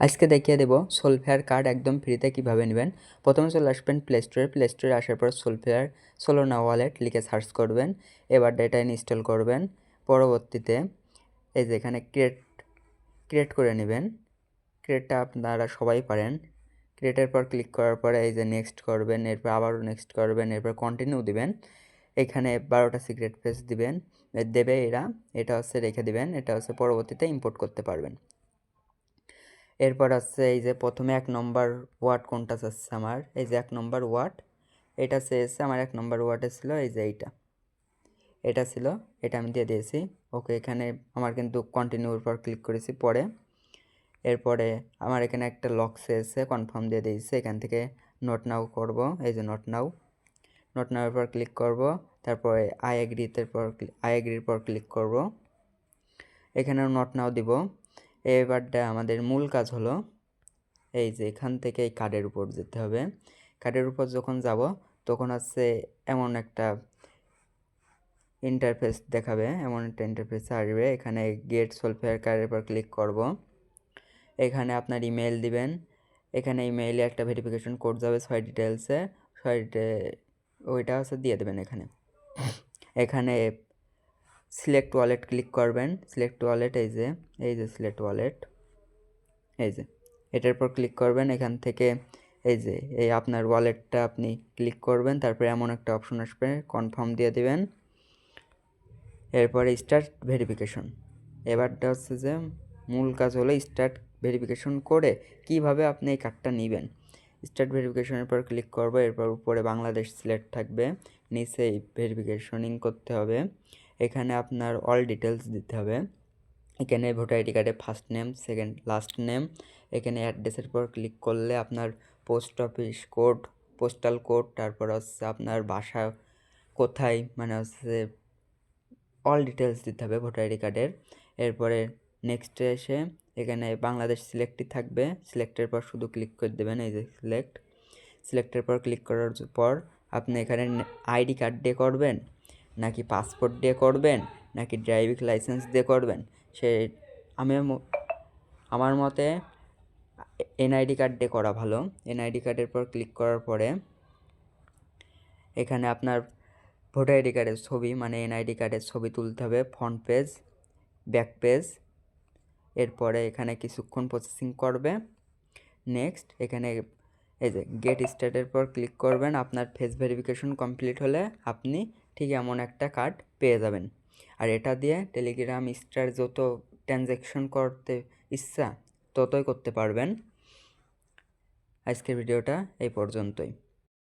আজকে দেখিয়ে দেব সোলফেয়ার কার্ড একদম ফ্রিতে কিভাবে নেবেন। প্রথমে চলে আসবেন প্লে স্টোরে আসার পর সোলফেয়ার সোলোনা ওয়ালেট লিখে সার্চ করবেন। এবার ডেটা ইনস্টল করবেন। পরবর্তীতে এই যে এখানে ক্রিয়েট করে নেবেন। ক্রিয়েটটা আপনারা সবাই পারেন। ক্রিয়েটের পর ক্লিক করার পরে এই যে নেক্সট করবেন, এরপর আবারও নেক্সট করবেন, এরপর কন্টিনিউ দিবেন। এখানে 12টা সিক্রেট ফ্রেজ দেবে এটা হচ্ছে রেখে দিবেন। এটা হচ্ছে পরবর্তীতে ইম্পোর্ট করতে পারবেন। এরপর আছে এই যে প্রথমে 1 নম্বর ওয়ার্ড কোনটা চাচ্ছে আমার, এই যে 1 নম্বর ওয়ার্ড এটা চেয়েছে আমার। 1 নম্বর ওয়ার্ডে ছিল এই যে এটা ছিল, এটা আমি দিয়ে দিয়েছি। ওকে, এখানে আমার কিন্তু কন্টিনিউর পর ক্লিক করেছি পরে। এরপরে আমার এখানে একটা লক চেয়েছে, কনফার্ম দিয়ে দিয়েছে। এখান থেকে নোট নাও করব, এই যে নোট নাওয়ের পর ক্লিক করব। তারপরে আই এগ্রির পর ক্লিক করব। এখানেও নোট নাও দিব। এবারটা আমাদের মূল কাজ হলো এই যে এখান থেকে এই কার্ডের উপর যেতে হবে। কার্ডের উপর যখন যাব তখন হচ্ছে এমন একটা ইন্টারফেস দেখাবে, এমন একটা ইন্টারফেস আসবে। এখানে গেট সোলফেয়ার কার্ডের উপর ক্লিক করব। এখানে আপনার ইমেল দিবেন। এখানে ইমেইলে একটা ভেরিফিকেশন কোড যাবে 6 ডিটেলসে, ওইটা হচ্ছে দিয়ে দেবেন। এখানে সিলেক্ট ওয়ালেট ক্লিক করবেন। সিলেক্ট ওয়ালেট এই যে সিলেক্ট ওয়ালেট এই যে এটার পর ক্লিক করবেন। এখান থেকে এই আপনার ওয়ালেটটা আপনি ক্লিক করবেন। তারপরে এমন একটা অপশন আসবে, কনফার্ম দিয়ে দিবেন। এরপরে স্টার্ট ভেরিফিকেশন। এবারটা হচ্ছে যে মূল কাজ হলো স্টার্ট ভেরিফিকেশন করে কিভাবে আপনি এই কার্ডটা নেবেন। স্টার্ট ভেরিফিকেশনের পর ক্লিক করব। এরপর উপরে বাংলাদেশ সিলেক্ট থাকবে, নিচে ভেরিফিকেশনিং করতে হবে। এখানে আপনার অল ডিটেলস দিতে হবে। এখানে ভোটার আইডি কার্ডে first name, second last name. এখানে অ্যাড্রেসের পর ক্লিক করলে আপনার post office code, postal code, তারপর হচ্ছে আপনার বাসা কোথায়, মানে হচ্ছে অল ডিটেলস দিতে হবে ভোটার আইডি কার্ডের। এরপরে নেক্সটে এসে এখানে বাংলাদেশ সিলেক্টই থাকবে। সিলেক্টের পর শুধু ক্লিক করে দেবেন, এই যে সিলেক্টের পর ক্লিক করার পর আপনি এখানে আইডি কার্ড দিয়ে করবেন নাকি পাসপোর্ট দিয়ে করবেন নাকি ড্রাইভিং লাইসেন্স দিয়ে করবেন, আমার মতে এনআইডি কার্ড দিয়ে করা ভালো। এনআইডি কার্ডের পর ক্লিক করার পরে এখানে আপনার ভোটার আইডি কার্ডের ছবি, মানে এনআইডি কার্ডের ছবি তুলতে হবে, ফ্রন্ট পেজ, ব্যাক পেজ। এরপরে এখানে কিছুক্ষণ প্রসেসিং করবে। নেক্সট এখানে এই যে গেট স্টার্টের পর ক্লিক করবেন। আপনার ফেস ভেরিফিকেশন কমপ্লিট হলে আপনি ঠিক এমন একটা কার্ড পেয়ে যাবেন। আর এটা দিয়ে টেলিগ্রাম স্টার যত ট্রানজ্যাকশন করতে ইচ্ছা ততই করতে পারবেন। আজকের ভিডিওটা এই পর্যন্তই।